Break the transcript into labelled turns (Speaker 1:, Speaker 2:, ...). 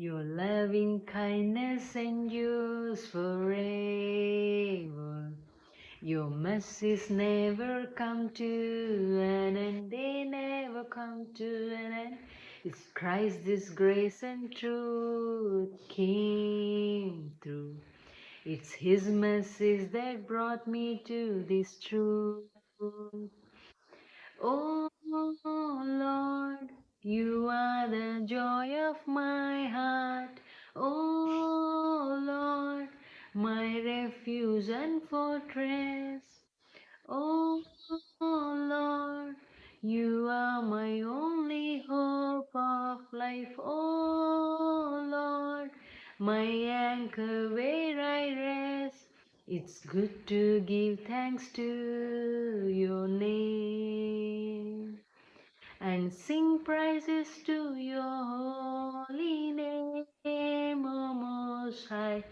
Speaker 1: Your loving kindness endures forever. Your mercies never come to an end, they never come to an end. It's Christ, this grace and truth came through. It's His mercies that brought me to this truth. Oh Lord, you are the joy of my heart. Oh Lord, my refuge and fortress. Oh Lord, you are my only hope of life. Oh Lord, my anchor where I rest. It's good to give thanks to your name and sing praises to your holy name, O Most High.